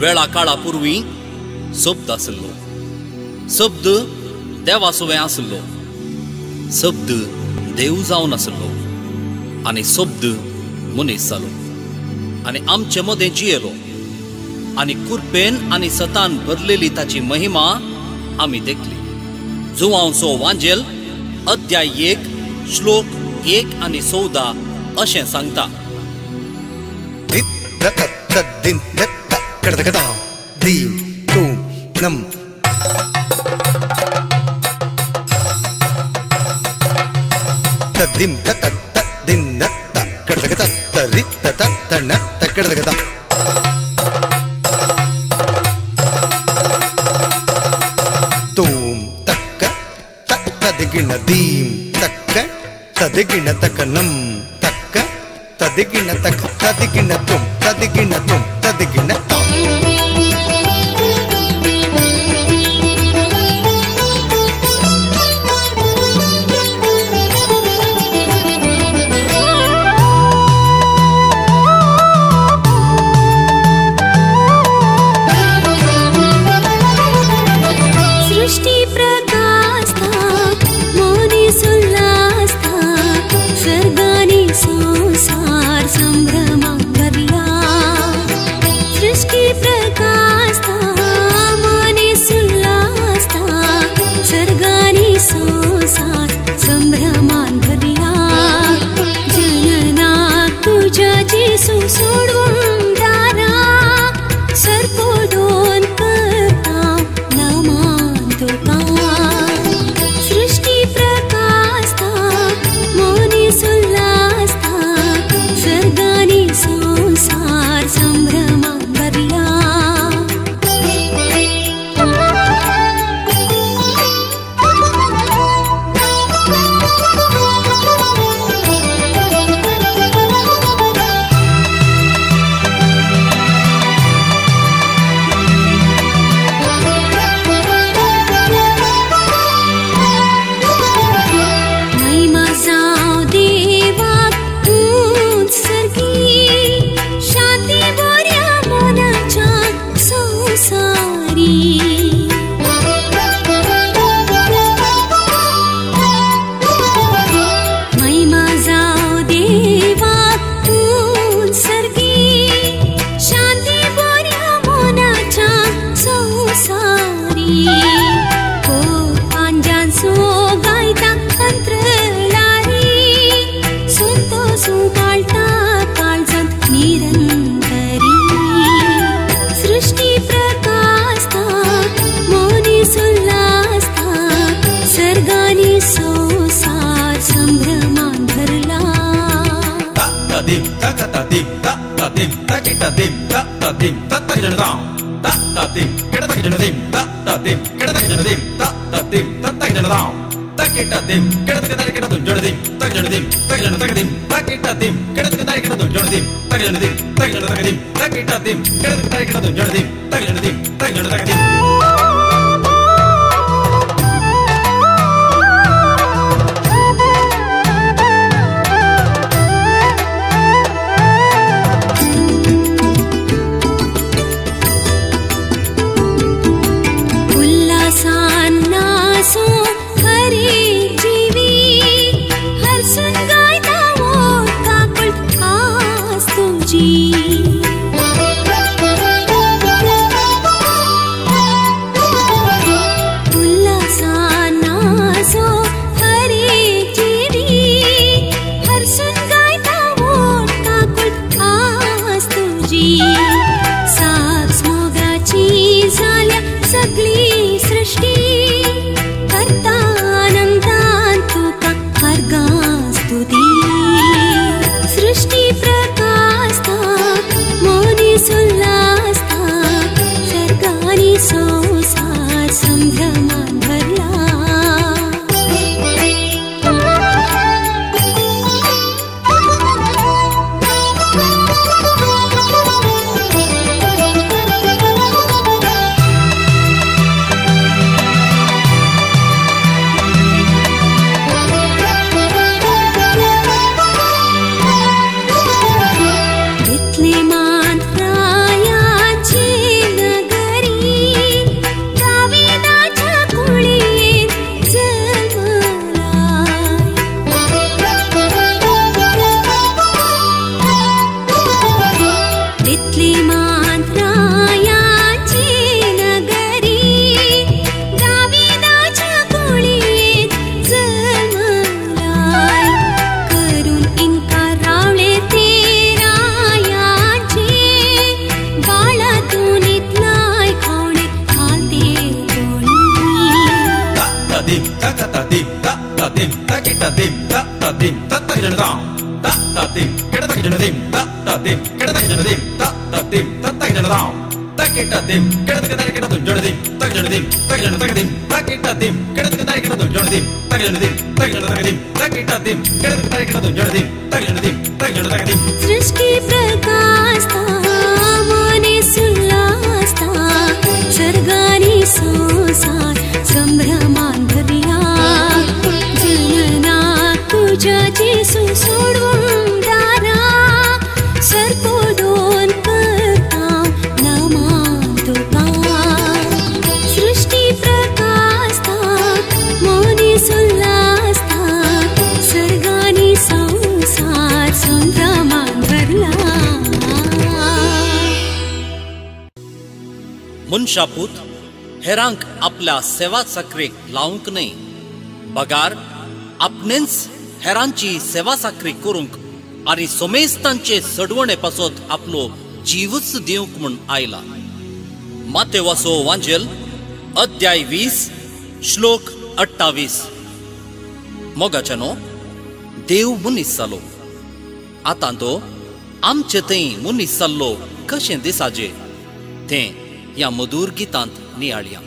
वेळा काळा पूर्वी शब्द आसलो, शब्द देवासुवें आसलो, शब्द देव जावन आसलो आनी शब्द मनीस जालो आनी आमचे मदें जियेलो आनी कुरपेन आनी सतान भरलेली ताची महिमा आमी देखली. जुवांचो वांजेल अध्याय 1 श्लोक 1 आनी 14 अशें सांगता. तदिगिण तकनम तक्क तदिगिण तक तदिगिण तुम तदिगिण तुम तदिगिण तिथली मांत्र्याची नगरी दाविदाच्या कुळीत जन्मलाय करून इन्कार रावळे ते रायाचे बाळातून इथलाय खावणे खाते कोणी tadim tadim tadim tadim tadim tadim tadim kedatadim tadim kedatadim tadim tadim takitadim kedatadim jodadim tadim tadim takitadim kedatadim jodadim tadim takitadim kedatadim jodadim tadim सृष्टी प्रकाशता मने सुल्लासता सर्गानी संसार संभ्रमान भरला जनना तुझ्या जेसू सोडून दारा सर्पोदोन करता नमान तुका सृष्टी प्रकाशता मने सुल्लासता सर्गानी संसार संभ्रमान भरला मनशापूत हेरांक आपल्या सेवा साखरेक लावूंक न्हय बगार आपणेच हेरांची सेवा साखरी करूंक आनी सोमेस्तांचे सडवणे पासत आपलो जीवच दिवंक म्हूण आयला मातेवाचो वांजेल अध्याय 20 श्लोक 28 मोगाच्यानो देव मनीस जालो आतां तो आमचे थंय मनीस जाल्लो कशें दिसाजे तें ह्या मधुर गितांत नियाळया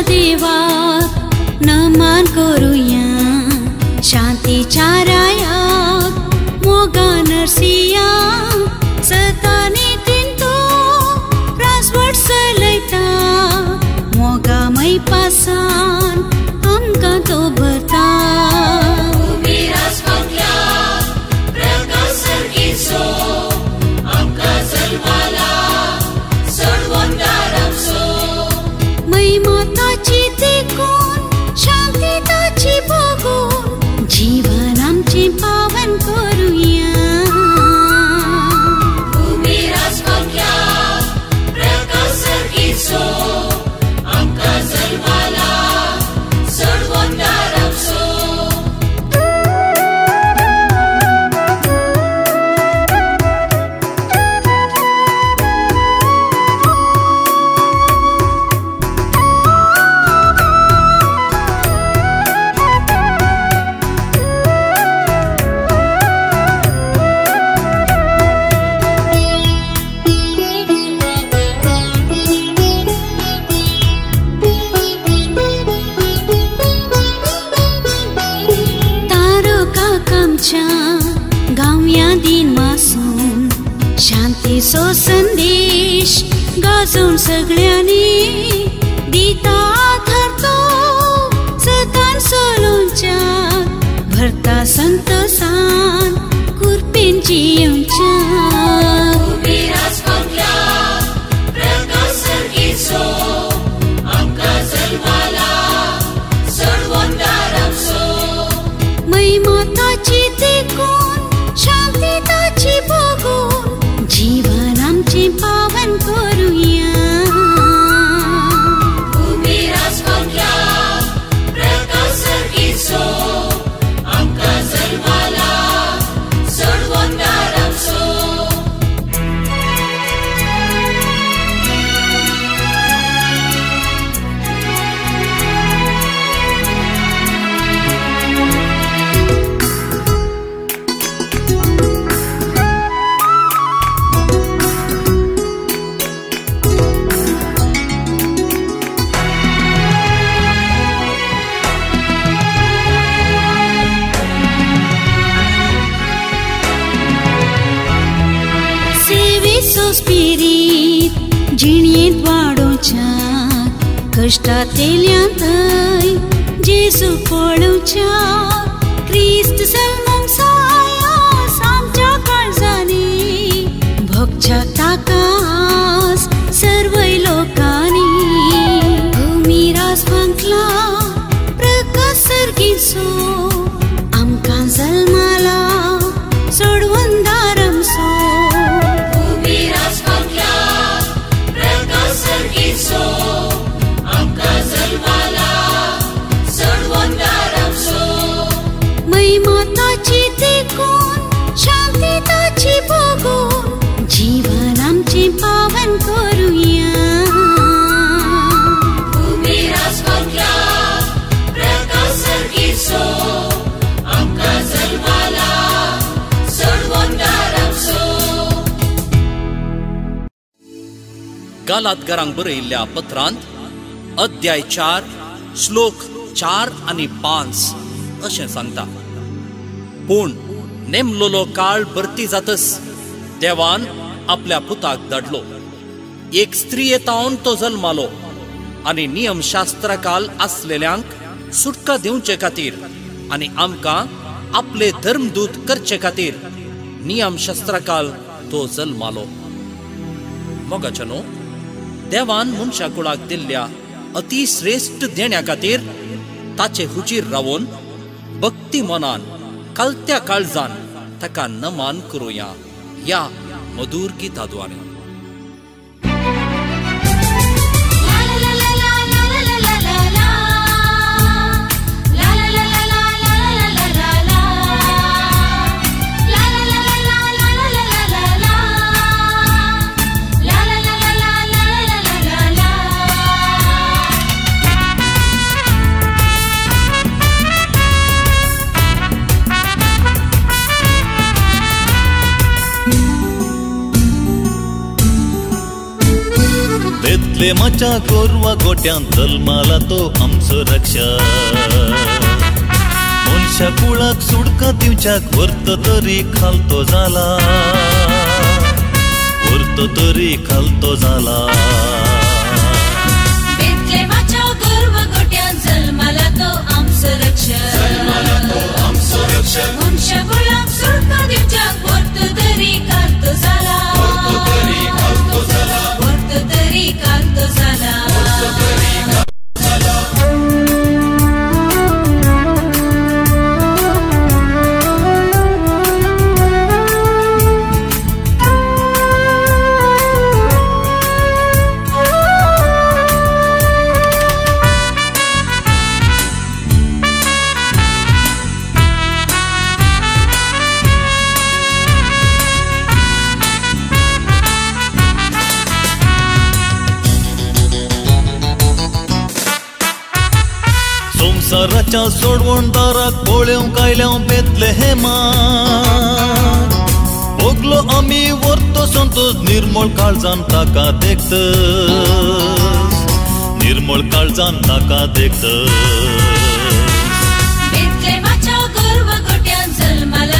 देवाक नमन करूया शांतीच्या रायाक मोगा नरसिया सतानी तिंतो रासवट चलयता मोगा मै पासान आमकां तो भरता माताची देखून शांती ताची बघून जीवन आमचे पावन करूया आमकां जल्माला चड वंदार आमच्या गावया दिन मासून शांतीचो संदेश गाजून सगळ्यांनी दिता धरतो सतान सोलोंच्या भरता संतोषान कुरपेंची येवच्या मैमाताची देखून शांती ताची बघून जीवन आमचे पावन करूया स्पिरीट जिणयेंत वाडोवच्या कश्टांतल्या थंय जेजू पळोवच्या क्रिस्त जल्मोंक सायास आमच्या काळजांनी भोगच्या ताकास सर्वय लोकांनी भुमी राजपांतला प्रकाश सर्गीचो आमकां जल्माला सोडवून दारमसो मैमाताची देखून शांती ताची बघून जीवन आमचे पावन करूया गालातकारांक बरयल्ल्या पत्रांत अध्याय 4 श्लोक 4 आनी 5 अशें सांगता. पूण नेमलोलो काळ भरती जातस देवान आपल्या पुताक धाडलो. एक स्त्रियेतावन तो जल्मालो आनी नियमशास्त्रकाल आसलेल्यांक सुटका दिवचे खातीर आनी आमकां आपले धर्मदूत करचे खातीर नियमशास्त्रकाल तो जल्मालो. मोगाचनो, देवान मनशा कुळाक दिल्ल्या अतिश्रेष्ठ देण्या खातीर ताचे हुजीर रावून भक्ती मनान कलत्या काळजान ताका नमान करूया या मधुर गिताद्वारे. बेतलेमाच्या गोरवा गोट्यान जल्माला तो आमचो रक्षक. मनशा कुळाक सुडका दिवच्याक व्हरतो तरी खालतो जाला, व्हरतो तरी खालतो जाला. बेतलेमाच्या गोरवा गोट्यान जल्माला तो आमचो रक्षक. मनशा कुळाक सुडका दिवच्याक व्हरतो तरी खालतो जाला, canto sana संसाराच्या सोडवणदाराक पळोवंक आयल्या बेतलेहेमा. ओगलो आमी व्हरतो संतोष निर्मळ काळजान ताका देखतस, निर्मळ काळजान ताका देखतस. बेतलेमाच्या गोरवा गोट्यान जल्माला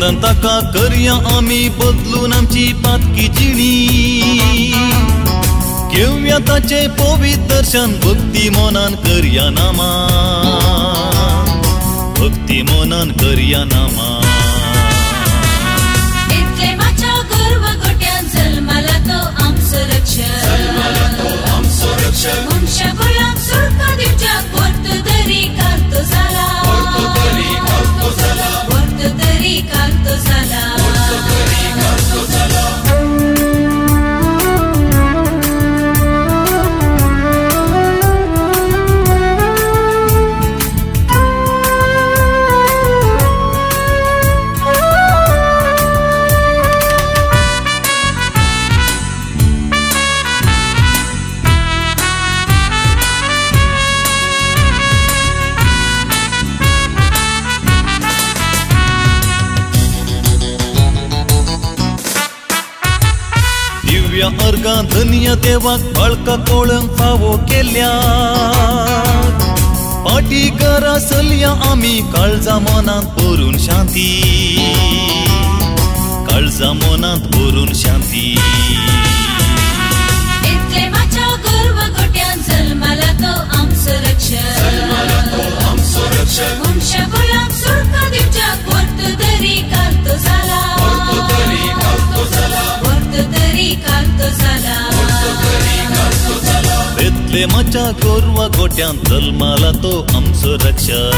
म्हणून ताका करया आमी बदलून आमची पातकी जिणी घेवया ताचे पवित्र दर्शन भक्ती मोनान करया नामा भक्ती मोनान करया नामा बेतलेमाच्या गर्व गोट्यान जल्माला तो आमचो रक्षक मनशा कुळाक सुटका दिवच्याक वर्त तरी कांतो जाला वर्त तरी कांतो जाला अर्गा धन्य देवाक बाळका कोळंक फावो केल्या पाटी घरा चलया आमी काळजा मनांत भरून शांती काळजा मनांत भरून शांती बेतलेमाच्या गर्व गोट्यान जल्माला तो आमचो रक्षक मनशा कुळाक सुटका दिवच्याक वर्त तरी कांतो जाला वर्त तरी कांतो जाला बेतलेमाच्या गोरवा गोट्यान जल्माला तो आमचो रक्षक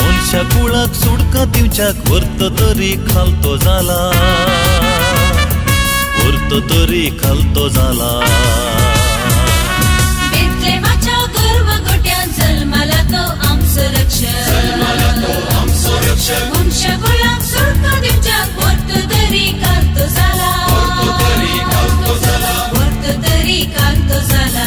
मनशा कुळाक सुटका दिवच्याक वर्त तरी खालतो जाला वर्त तरी खालतो जाला बेतलेमाच्या गर्व गोट्यान जल्माला तो आमचो रक्षक मनशा कुळाक सुटका दिवच्याक वर्त तरी कांतो जाला वर्त तरी कांतो जाला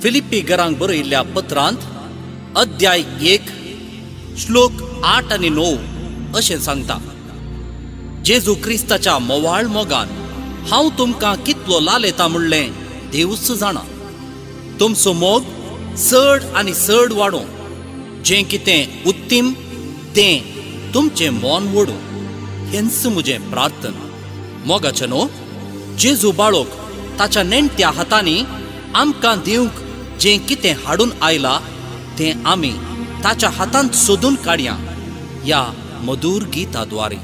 फिलिप्पी घरांक बरयल्ल्या पत्रांत अध्याय 1 श्लोक 8 आनी 9 अशें सांगता जेजू क्रिस्ताच्या मोवाळ मोगान हांव तुमकां कितलो लालयता म्हणलें देवच जाणा तुमचो मोग चड आनी चड वाडो जें कितें उत्तीम तें तुमचें मोन वडो हेंच म्हजें प्रार्थना मोगाचें न्हू जेजू बाळोक ताच्या नेणट्या हातांनी आमकां दिवंक जें कितें हाडून आयलां तें आमी ताच्या हातांत सोदून काडया ह्या मधुर गिताद्वारे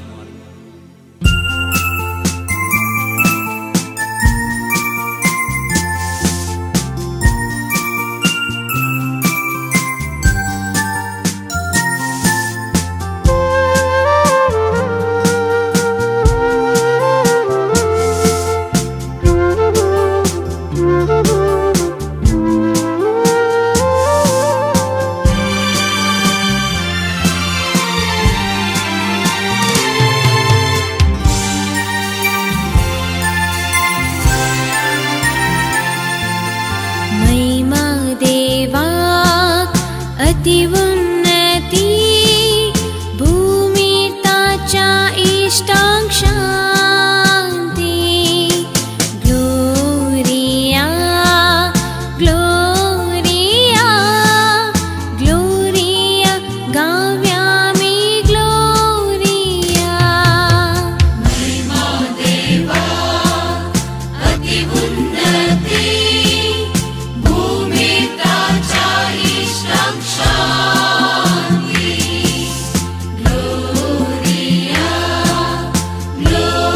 Gloria, gloria.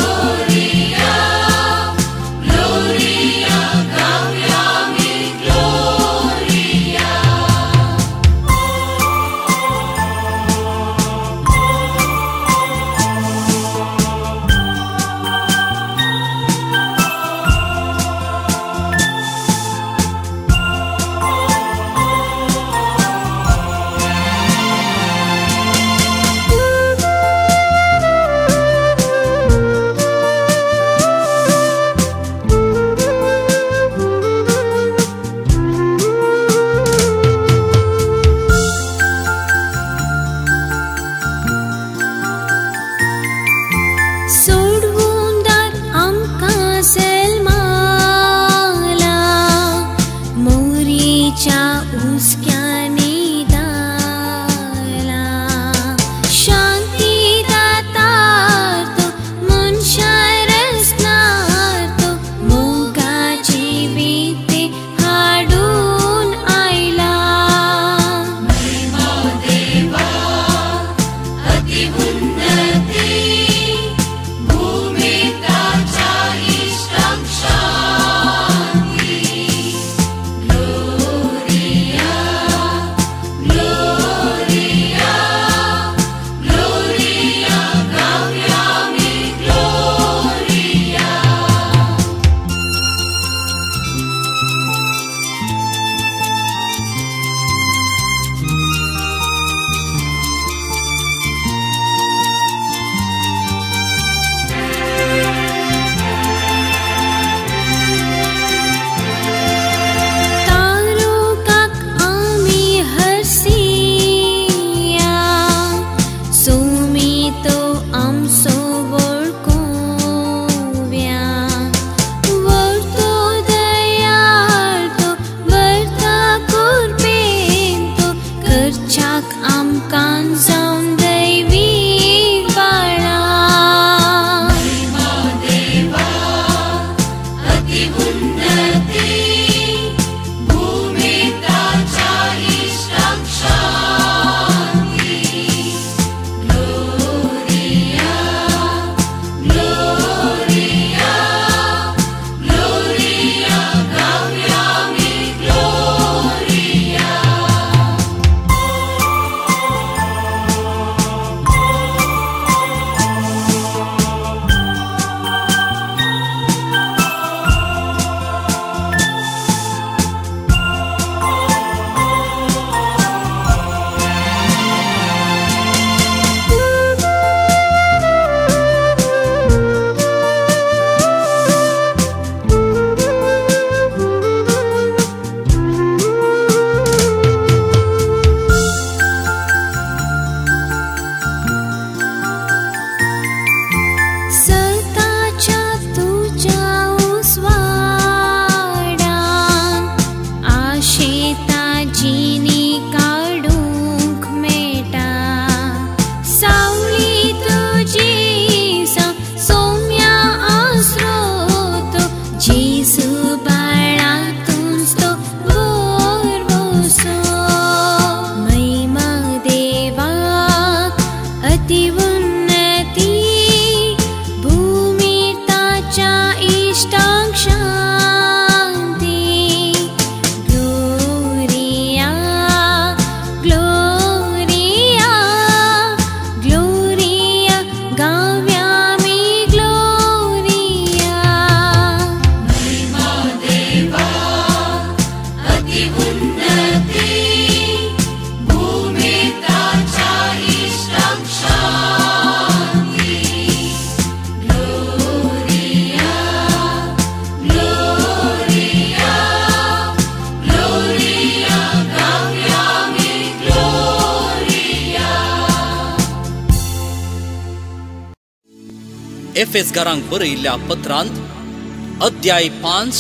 एफेसकारांक बरयिल्ल्या पत्रांत अध्याय 5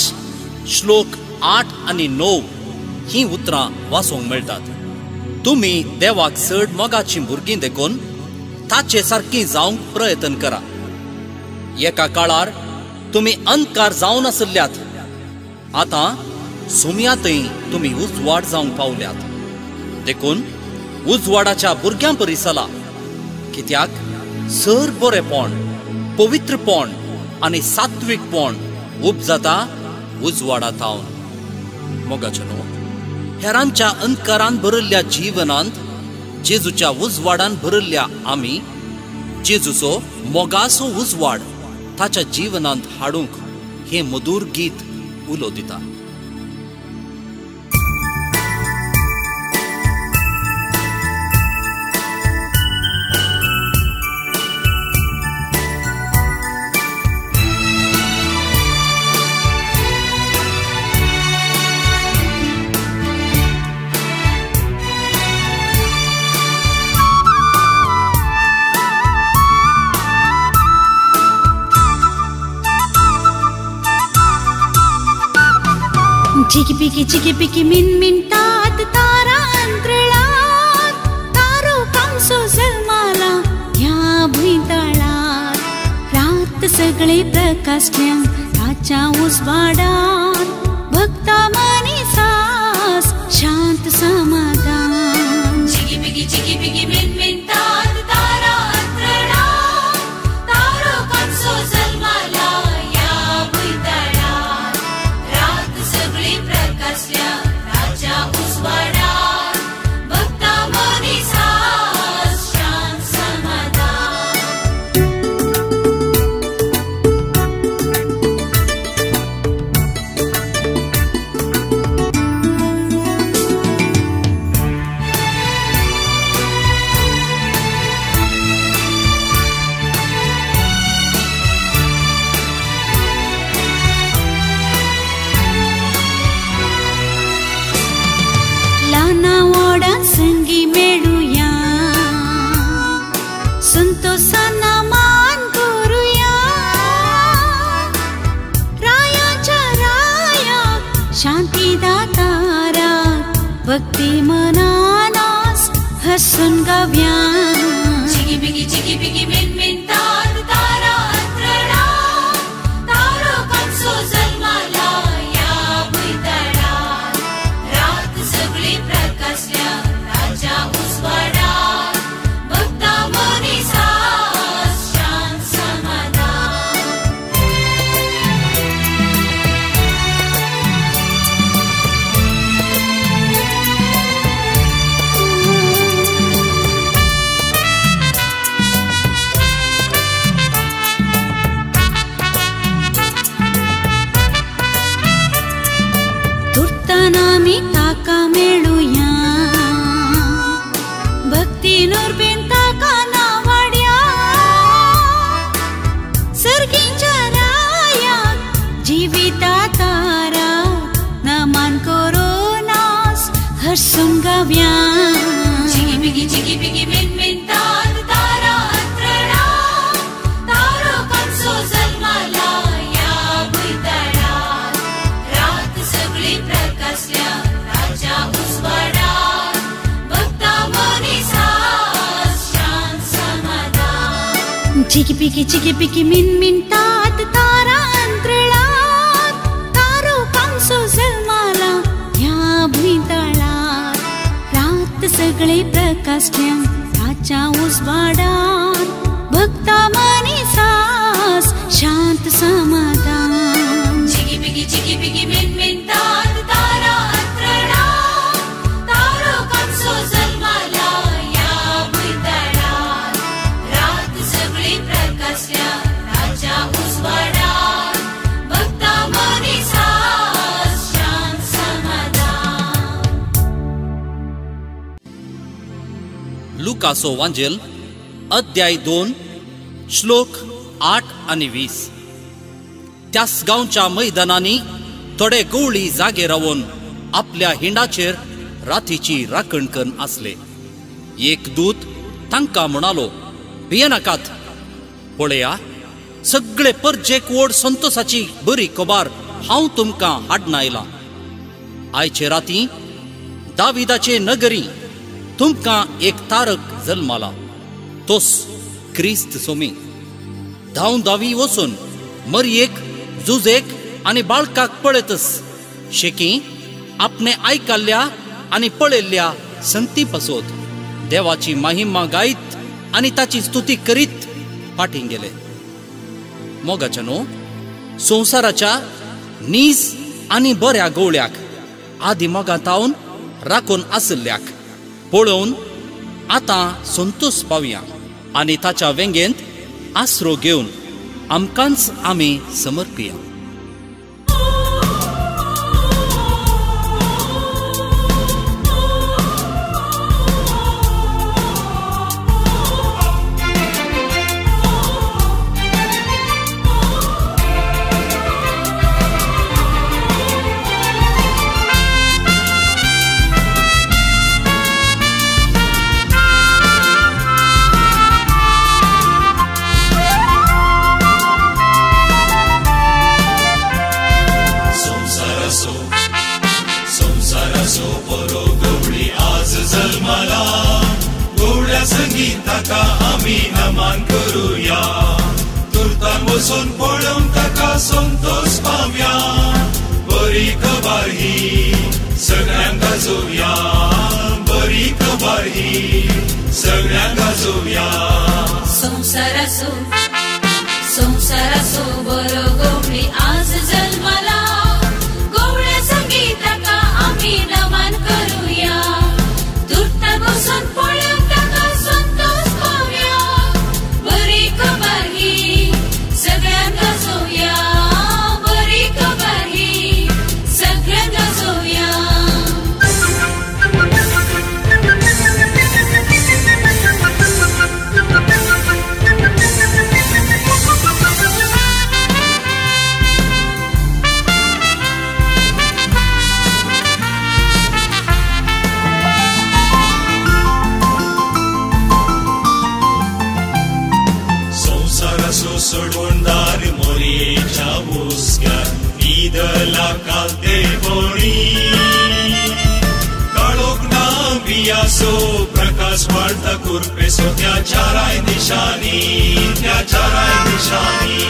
श्लोक 8 आनी 9 ही उतरां वाचोवंक मेळटात. तुमी देवाक चड मोगाचीं भुरगीं देखून ताचे सारकीं जावंक प्रयत्न करा. एका काळार तुमी अंधकार जावन आसल्यात, आतां सुमयातय तुमी उजवाड जावंक पावल्यात. देखून उजवाडाच्या भुरग्यां परी चला, कित्याक सर बरेपण, पवित्रपण आनी सात्विकपण उपजाता उजवाडांतावन. मोगाचेनो, हेरांच्या अंधकारान भरिल्ल्या जिवनांत जेजूच्या उजवाडान भरिल्ल्या आमी जेजूचो मोगाचो उजवाड ताच्या जिवनांत हाडूंक हे मधुर गीत उलो दिता. चिकी मिनमिनटात तारा अंतराळात, तारो कांसो जल्माला ह्या भुंयतळात. रात सगळे प्रकाशल्यान ताच्या उजवाडान, भक्ता मनीसास शांत समाधान. चिकी मिनमिनटात तारा अंतराळात, तारो कांसो जल्माला ह्या भुंयतळात. रात सगळी प्रकाशल्या ताच्या उजवाडान, भक्ता मनीसास शांत समाधान. संगी मेळुया, संतोषाना मान करूया. रायाच्या राया शांती दातारा, भक्ती मनानास हसून गाव्या. चिकी मिनमिनटात तारा अंतराळात, तारो कांसो जल्माला ह्या भुंयतळात. रात सगळी प्रकाशल्या ताच्या उजवाडान, भक्ता मनीसास शांत समाधान. तुर्तानामी ताका मेळुया, भक्ती नुरबेन ताका नावाड्या. सर्गींच्या रायाक जिविता तारा, नमन करोनास हसून गाव्या. चिकी मिनमिनटात तारा अंतराळात, तारो कांसो जल्माला ह्या भुंयतळात. रात सगळी प्रकाशल्या ताच्या उजवाडान, भक्ता मनीसास शांत समाधान. चिकी मिनमिनटात तारा अंतराळात, तारो कांसो जल्माला ह्या भुंयतळात. रात सगळे प्रकाशल्या ताच्या उजवाडान, भक्ता मनीसास शांत समाधान. चिकी मिनमिनटात तारा अंतराळात, तारो कांसो जल्माला ह्या भुंयतळात. रात सगळी प्रकाशल्या ताच्या उजवाडान, भक्ता मनीसास शांत समाधान. लुकाचो वांजेल अध्याय 2 श्लोक 8 आनी 20. त्याच गांवच्या मैदानांनी थोडे गवळी जागे रावून आपल्या हिंडाचेर रातीची राखण करून आसले. एक दूत तांकां म्हणालो, भियेनाकात. पळया, सगळे परजेक व्हड संतोषाची बरी खबर हांव तुमकां हाडून आयलां. आयचे राती दाविदाचे नगरी तुमकां एक तारक जल्माला, तोच क्रिस्त सोमी. धांव दावी वचून मरयेक, जुजेक आनी बाळकाक पळयतस शेकी आपणे आयकल्ल्या आनी पळयल्ल्या संती पासोत देवाची महिमा गायत आनी ताची स्तुती करीत फाटीं गेले. मोगाच्यानो, संवसाराच्या नीस आनी बऱ्या गवळ्याक आदी मोगातावन राखून आसल्याक पळोवन आतां संतोष पावया आनी ताच्या वेंगेंत आसरो घेवन आमकांच आमी समर्पिया. संगीताका आमी नमन करूया, तुर्तान वचून पळोवन ताका संतोष पावया. बरी खबर ही सगळ्यांक गाजोवया, बरी खबर ही सगळ्यांक गाजोवया. संसाराचो बरो गवळी आज जल्माला, गवळ्या संगीताका आमी नमन करूया. तुर्तान वचून पळोवन सोडून दार मोरयेच्या हुस्क्यार ईदला कालते बोणी. काळोख ना बियासो प्रकाश वाढता कुरपेसो त्या चाराय दिशांनी, त्या चाराय दिशांनी.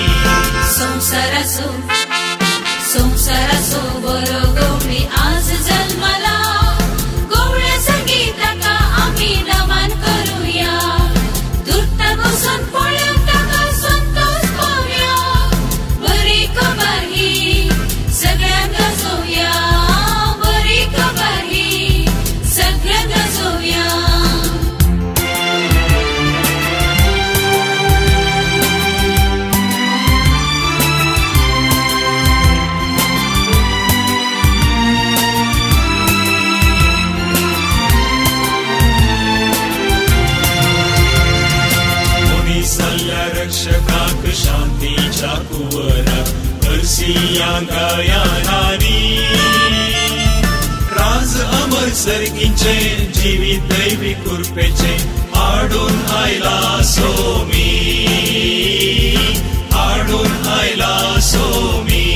संसाराचो बरो गवळी आज जल्माला, गवळ्या संगीताका आमी नमन करूया. तुर्तान वचून पळोवन सगळ्यांक गाजोवया, बरी खबर ही सगळ्यांक गाजोवया. मनीसाल्या रक्षकाक शांतीच्या कुवराक हरसिया गायनानी. राज अमर सर्गीचे जीवित दैवी कुरपेचे हाडून आयला सोमी, हाडून आयला सोमी.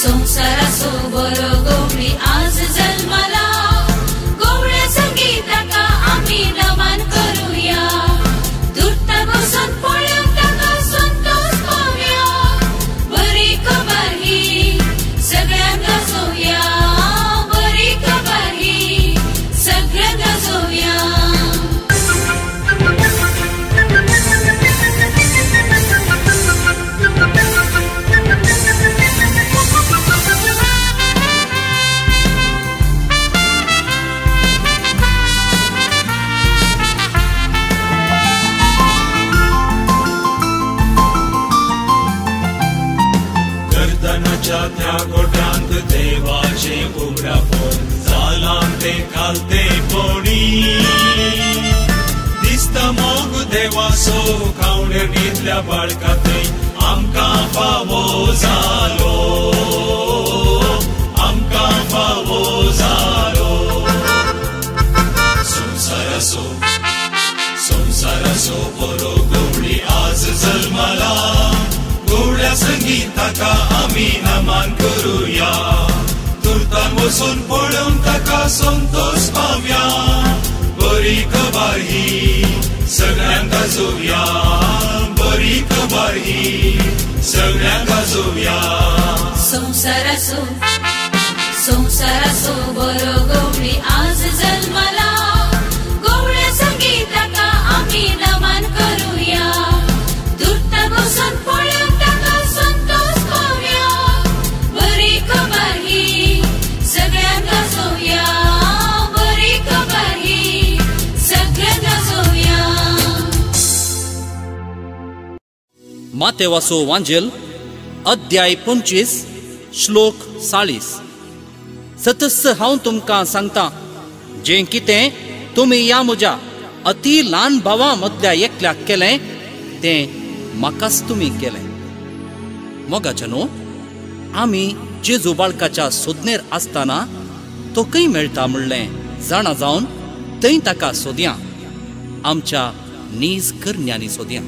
संसाराचो बरो गवळी आज जल्माला, गवळ्या संगीताका आमी नमन करूया. तुर्तान वचून पळोवन ताका संतोष पावया. बरी खबर ही सगळ्यांक गाजोवया, बरी खबर ही सगळ्यांक गाजोवया. त्या गोट्यांत देवाचे उगडापण जालां ते घालते कोणी. दिसता मोग देवाचो खावणेंतल्या बाळकातय आमकां फावो जालो, आमकां फावो जालो. संसाराचो सो बरो गवळी आज जल्माला गवळ्या संगीताका आमी नमन करूया तुर्तान वचून पळोवन ताका संतोष पावया बरी खबर ही सगळ्यांक गाजोवया बरी खबर ही सगळ्यांक गाजोवया संसारासो बरो गवळी आज जल्माला गवळ्या संगीताका आमी नमन करूया तुर्तान वचून पळोवन ताका संतोष पावया बरी खबर ही सगळ्यांक गाजोवया बरी खबर ही सगळ्यांक गाजोवया. मातेवाचो वांजेल अध्याय 25 श्लोक 40. सतस हांव तुमकां सांगता जें कितें तुमी ह्या म्हज्या अति ल्हान भावा मदल्या एकल्याक केलें तें म्हाकाच तुमी केलें. मोगाचनो आमी जेजू बाळकाच्या सोदनेर आसतना तो खंय मेळटा म्हणलें जाणा जावन थंय ताका सोदया आमच्या नीज करण्यांनी सोदया.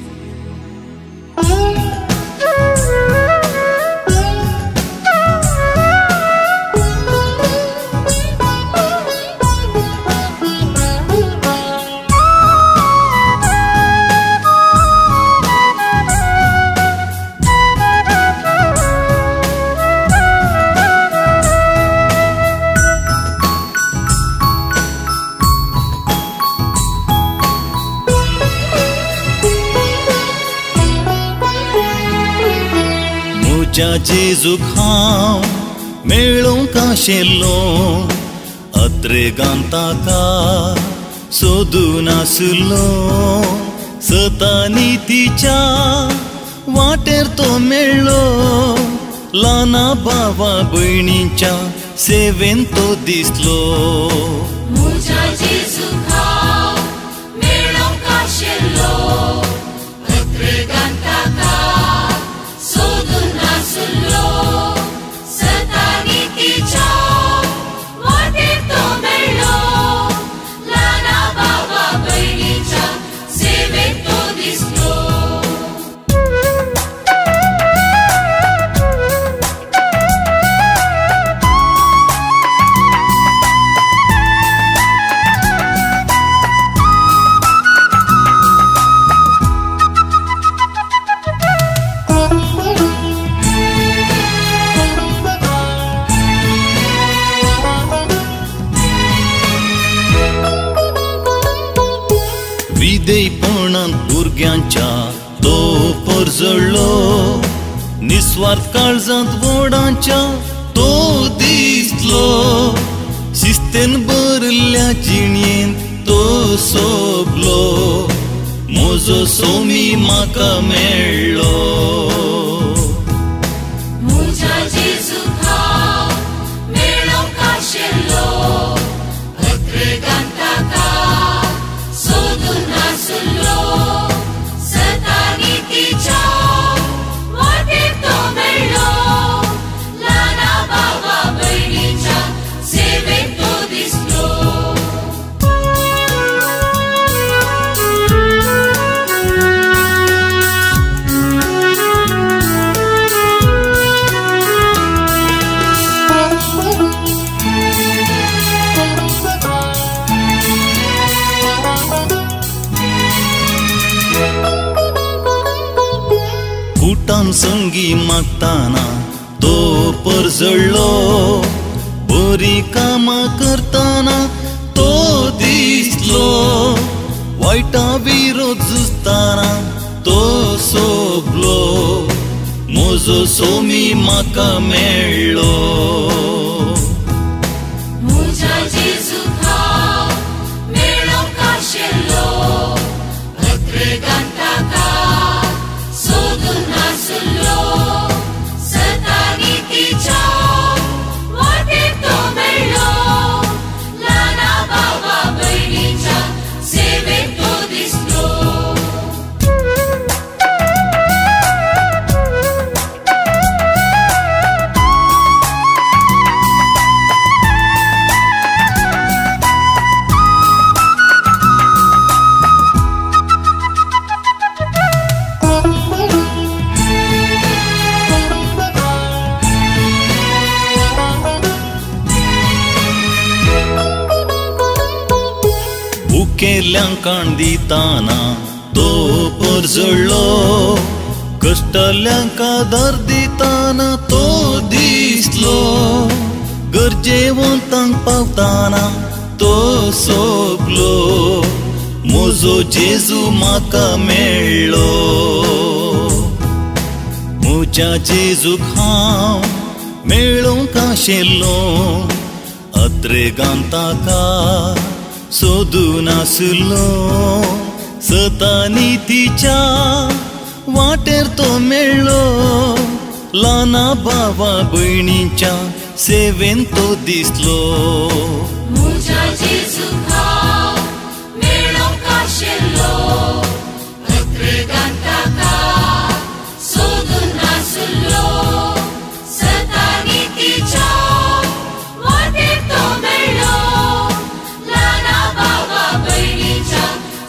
म्हज्या जेजूक हांव मेळोवंक आशिल्लो अत्रेगान ताका सोदून आसलो सतांनी तिच्या वाटेर तो मेळ्ळो ल्हाना भावा भयणीच्या सेवेन तो दिसलो. म्हज्या जेजूक हांव मेळोवंक आशिल्लो अत्रेगान ताका सोदून आसलो सतांनी तिच्या वाटेर तो मेळ्ळो ल्हाना भावा भयणीच्या सेवेन तो दिसलो. विदेयपणान भुरग्यांच्या तो परजळ्ळो निस्वार्थ काळजांत व्हडांच्या तो दिसलो शिस्तेन भरल्या जिणयेन तो सोबलो म्हजो सोमी म्हाका मेळ्ळो. म्हज्या जेजूक हांव मेळोवंक आशिल्लो अत्रेगान ताका सोदून आसलो सतांनी तिच्या वाटेर तो मेळ्ळो ल्हाना भावा भयणीच्या सेवेन तो दिसलो. फुटान संगी मागताना तो परजळ्ळो बरी कामां करताना तो दिसलो वायटा विरोध झुजताना तो सोबलो म्हजो सोमी म्हाका मेळ्ळो. म्हज्या जेजूक हांव मेळोवंक आशिल्लो अत्रेगान ताका सोदून आसलो सतांनी तिच्या वाटेर तो मेळ्ळो ल्हाना भावा भयणीच्या सेवेन तो दिसलो. दिसलेल्यांक काण दिताना तो परजळ्ळो, कश्टाल्ल्यांक आदार दिताना तो दिसलो, गरजेवंतांक पावताना तो सोंपलो, म्हजो जेजू म्हाका मेळ्ळो. म्हज्या जेजूक हांव मेळोंक आशिल्लो, अत्रेगान ताका सोदून आसलो, सतांनी तिच्या वाटेर तो मेळ्ळो, ल्हाना भावा भयणीच्या सेवेन तो दिसलो. म्हज्या जेजूक हांव मेळोंक आशिल्लो, अत्रेगान ताका सोदून आसलो, सतांनी तिच्या वाटेर तो मेळ्ळो, ल्हाना भावा भयणीच्या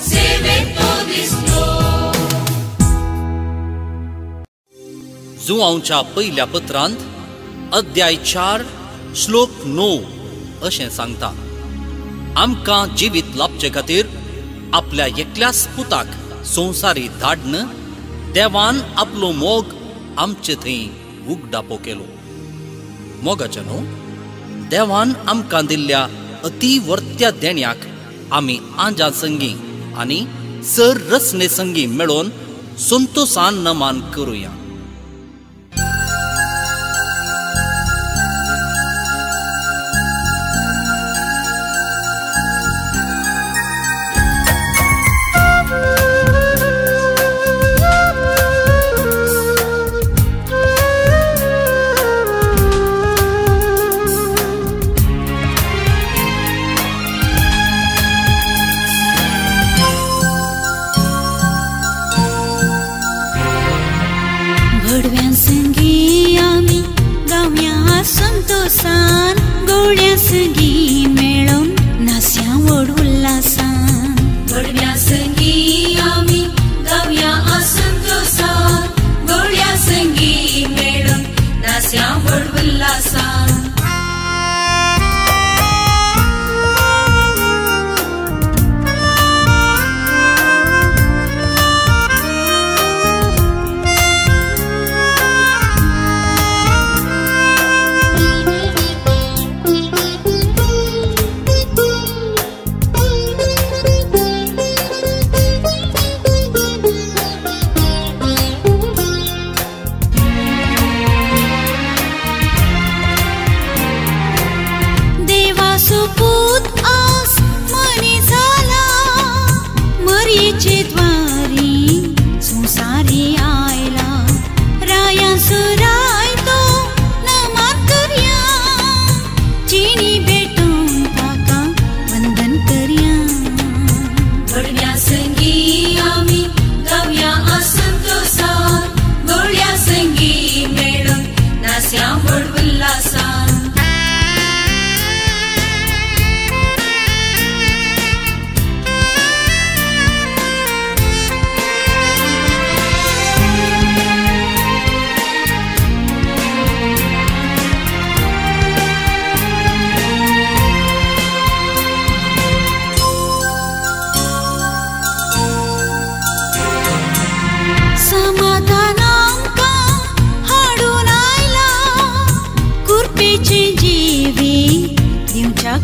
सेवेन तो दिसलो. जुआंवच्या पयल्या पत्रांत अध्याय 4 श्लोक 9 अशें सांगता, आमकां जिवीत लाभचे खातीर आपल्या एकल्याच पुताक संवसारी धाडन देवान आपलो मोग आमचे थंय उगडापो केलो. मोगाचे न्हू, देवान आमकां दिल्ल्या अतिवर्त्या देण्याक आमी आंजा संगी आनी सर रसने संगी मेळोवन संतोषान नमान करुया. संतोषान गवळ्या संगी मेळोन नास्या व्हड उल्हासान, गडव्या संगी आमी गावया संतोषान, गवळ्या संगी मेळोन नास्या व्हड उल्हासान.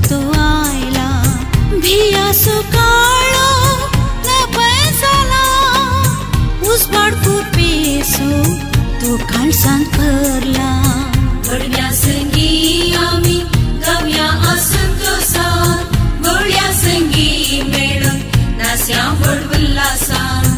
तो आयला भिया सुकाळो न पैसाला उसबाड कुरपेसो तो काळसान भरला. गडव्या संगी आमी गावया संतोषान, गवळ्या संगी मेळोन नास्या व्हड उल्हासान.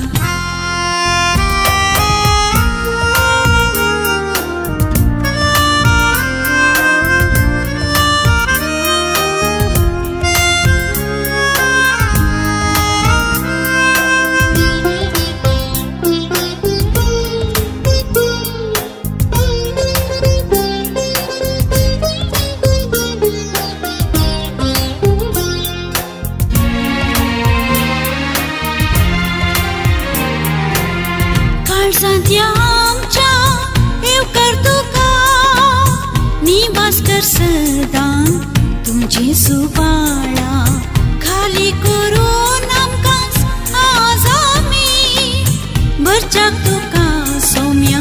सदा तुमचे सुबाळा खाली करून खर्चाक तुका सौम्या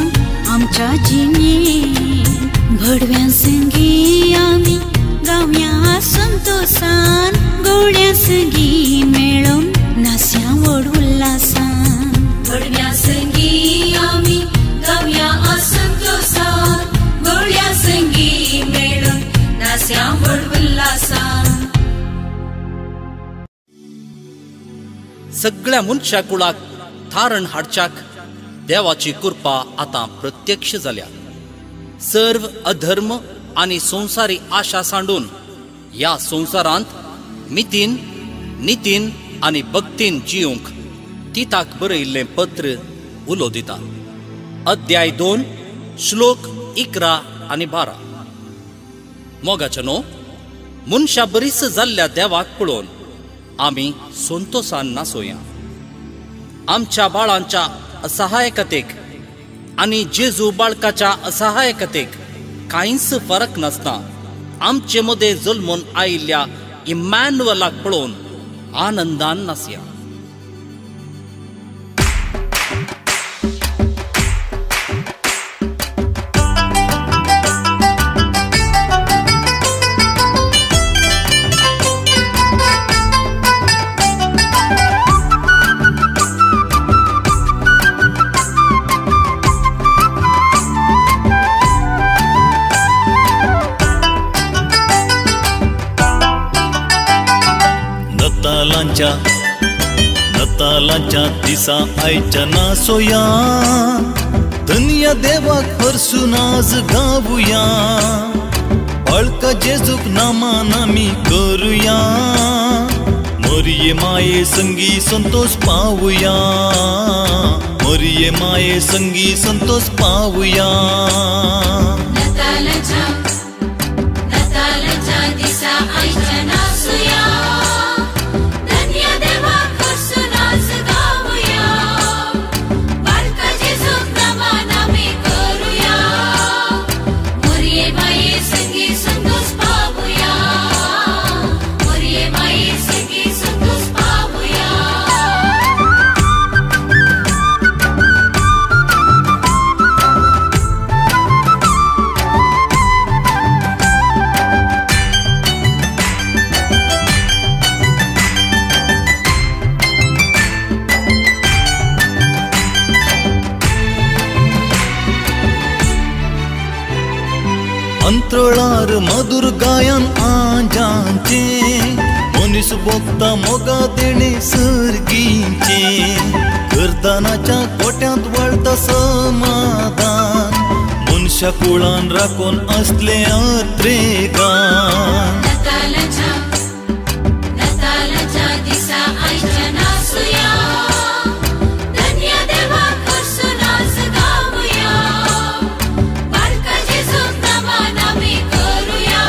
आमच्या जिणे भडव्या संगी आमी गावया संतोषान गवळ्या संगी मेळून नास्या व्हड उल्हासान भडव्या संगी आमी गावया संतोषान गवळ्या संगी मेळून नास्या व्हड उल्हासान सगळ्या मनशा कुळाक थारण हाडच्याक देवाची कृपा आता प्रत्यक्ष जाल्या. सर्व अधर्म आणि संसारी आशा सांडून या संसारांत मितीन नितीन आणि भक्तीन जिवंक तिताक बरयल्लें पत्र उलो दिता. अध्याय 2 श्लोक 11 आणि 12. मोगाचनो मनशा बरीच जाल्ल्या देवाक पळोवन आमी संतोषान नासोया. आमच्या बाळांच्या असहायकतेक आणि जेजू बाळकाच्या असहायकतेक कांयच फरक नासता आमचे मदें जल्मून आयिल्ल्या इमॅन्युएलाक पळोवन आनंदान नासया. नतालांच्या दिसा आयच्या नासोया धन्य देवाक हरसून आज गावुया. बाळका जेजूक नामान आमी करुया. मरिये माये संगी संतोष पावुया. मरिये माये संगी संतोष पावुया. नतालांच्या दिसा आयच्या नासोया अंतराळार मधुर गायन आजांचे मनीस भोगता मोगा देणे सर्गींचे. गर्दानाच्या कोट्यांत वळता समाधान मनशा कुळान राखून असले अत्रेगान. नतालांच्या दिसा आयच्या नासोया धन्य देवाक हरसून आज गावुया. बाळका जेजूक नामान आमी करुया.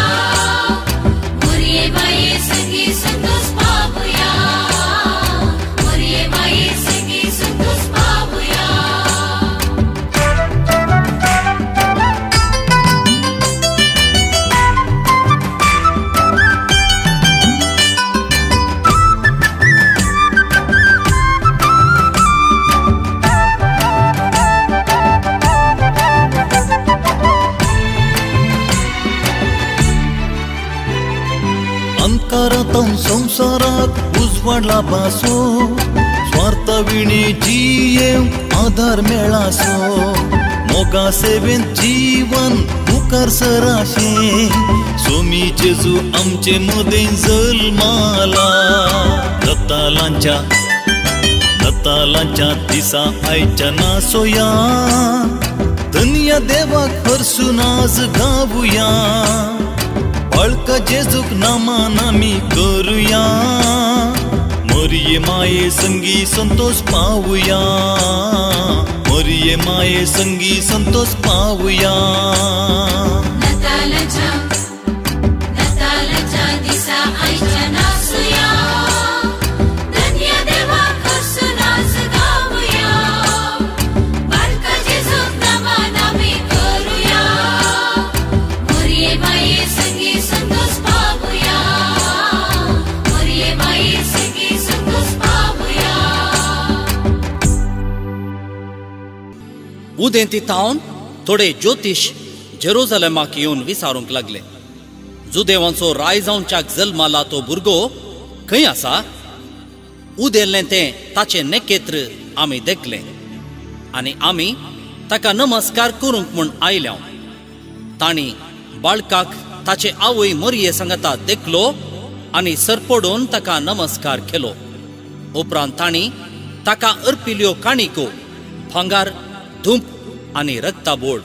मरिये माये संगी संतोष पावुया. मरिये माये संगी संतोष पावुया. अंकारातून संसारात उजवाडला बासो स्वार्थ विणे जियेव आधार मेळासो. मोगा सेवेन जीवन मुखार सराशे सोमी जेजू आमचे मदें जल्माला. नतालांच्या दिसा आयच्या नासोया धन्य देवाक हरसून आज गावुया. बाळका जेजूक नामान आमी करुया. मरिये माये संगी संतोष पावुया. मरिये माये संगी संतोष पावुया. नतालांच्या दिसा आयच्या नासोया धन्य देवाक हरसून आज गावुया. बाळका जेजूक नामान आमी करुया. मरिये माये संगी संतोष पावुया. मरिये माये संगी संतोष पावुया. उदेंती तावन थोडे ज्योतिश जेरुसलेमाक येवन विचारूंक लागले, जुदेवांचो राय जावनच्याक जल्माला तो भुरगो खंय आसा? उदेल्लें तें ताचे नेकेत्र आमी देखले आनी आमी ताका नमस्कार करूंक म्हूण आयल्या. तांणी बाळकाक ताचे आवय मरिये सांगता देखलो आनी सरपडून ताका नमस्कार केलो. उपरांत तांणी ताका अर्पिल्ल्यो काणिको, भांगार, धूप आनी रक्ताबोड.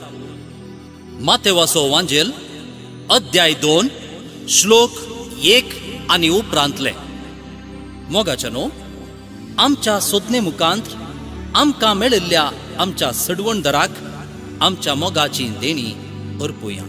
मातेवाचो वांजेल अध्याय 2 श्लोक 1 आनी उपरांतले. मोगाचनो, आमच्या सोदने मुखांत आमकां मेळिल्ल्या आमच्या सडवणदराक आमच्या मोगाची देणी अर्पुया.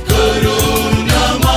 Kuru nama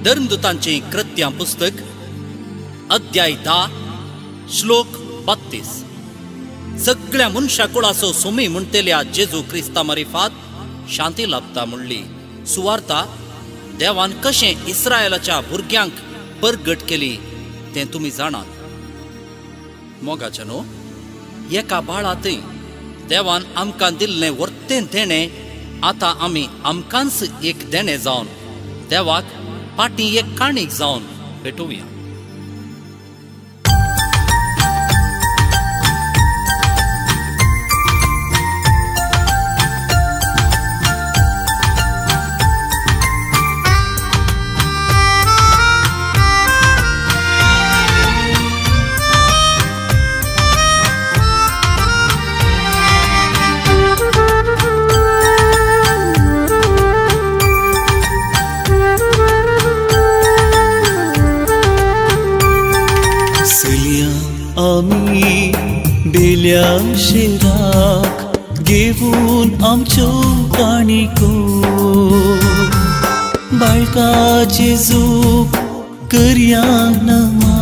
धर्मदूतांचे कृत्यां पुस्तक अध्याय 10 श्लोक 32. सगळ्या मनशा कुळाचो सुमी म्हणतेल्या जेजू क्रिस्ता मार्फत शांती लाभता म्हणली सुवार्ता देवान कशें इस्रायलाच्या भुरग्यांक परगट केली तें तुमी जाणात. मोगाचनो एका बाळातय देवान आमकां दिल्लें वर्तें देणें आतां आमी आमकांच एक देणें जावन देवाक पाटी एक काणीक जावन भेटोवया. आमी बेल्या शेराक घेवन आमच्यो काणिको बाळका जेजूक करया नमा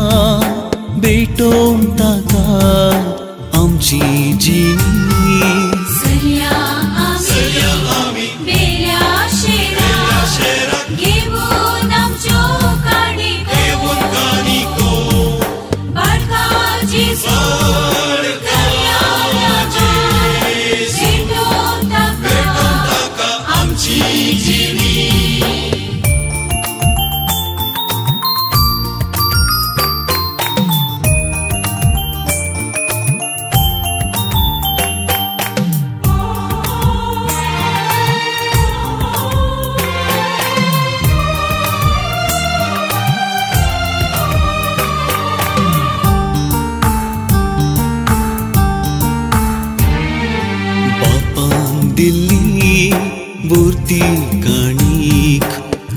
भेटोवंक ताका आमची जिणी. सरिया आमी बेल्या शेराक घेवन आमच्यो काणिको बाळका जेजू करया भेटोवंक ताका आमची जिणी. दिल्ली बुरती काणीक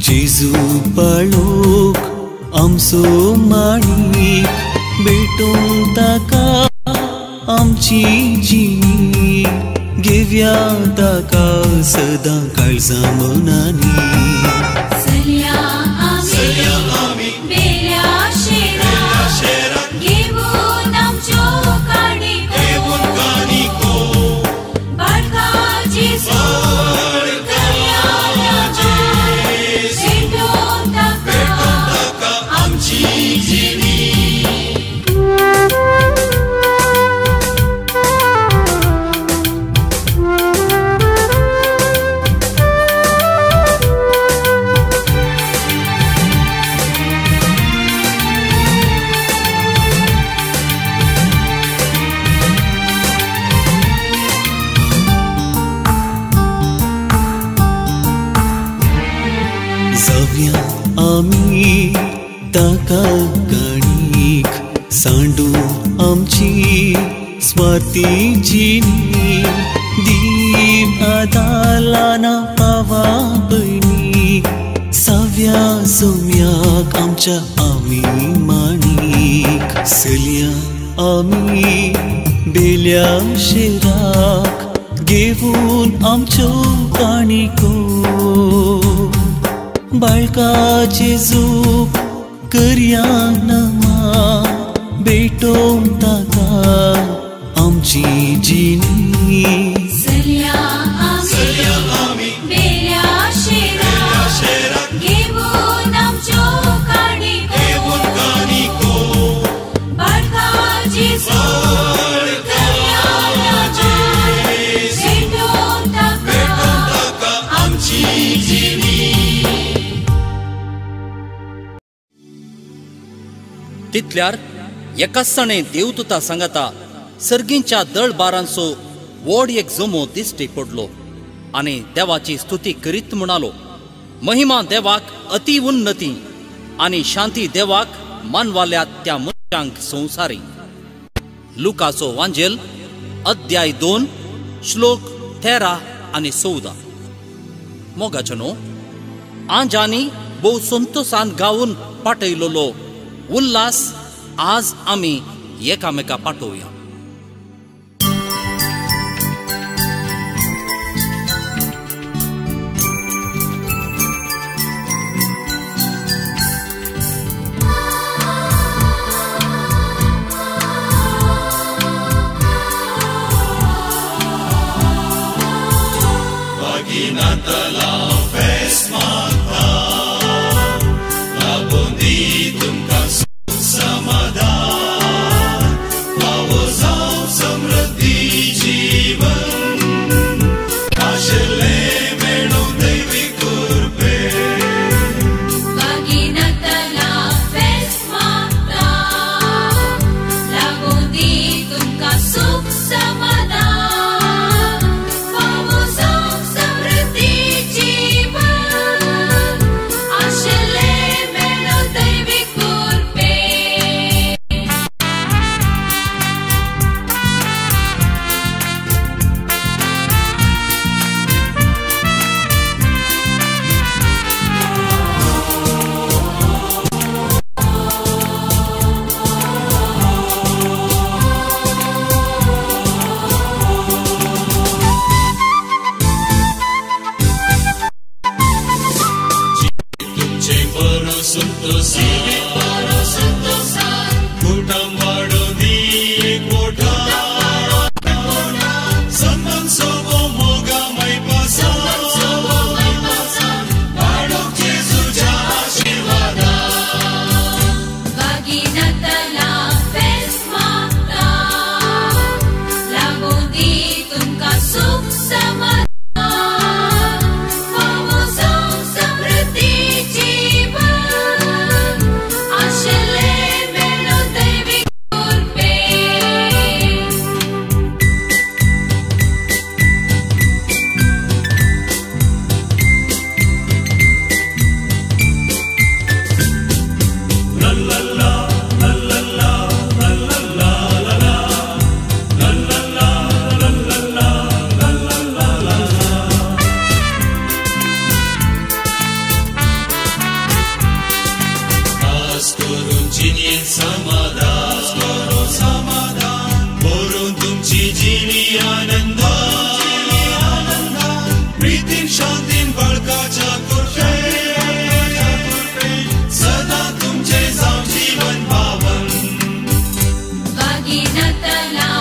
जेजू पाळोक आमचो माणीक भेटोवंक ताका आमची जिणी. घेवया ताका सदां काळजां मनांनी. सरिया आमी बेल्या शेराक घेवन आमच्यो काणिको बाळका जेजू करया भेटोवंक ताका आमची जिणी. जावया आमी ताका काणीक सांडू आमची स्वार्थी जिणी. दीन आदालाना पावा बयणी साव्या सोम्याक आमच्या आमी माणीक. चलया आमी बेल्या शेराक घेवन आमच्यो काणिको बाळका जेजूक करया नमा भेटोवंक ताका आमची जिणी. सरिया आमी बेल्या शेराक घेवन आमच्यो काणिको बाळका जेजू करया भेटोवंक ताका आमची जिणी. तितल्यार एकाचणे देवदूता सांगता सर्गींच्या दळबारांचो व्हड एक जमो दिश्टी पडलो आनी देवाची स्तुती करीत म्हणालो महिमा देवाक अति उन्नती आनी शांती देवाक मानवाल्यात त्या मनशांक संवसारी. लुकाचो वांजेल अध्याय 2 श्लोक 13 आनी 14. मोगाचनो आज आनी भोव संतोषान गावून पाटयलोलो उल्हास आज आमी एकामेका पाठोवया. गिनतला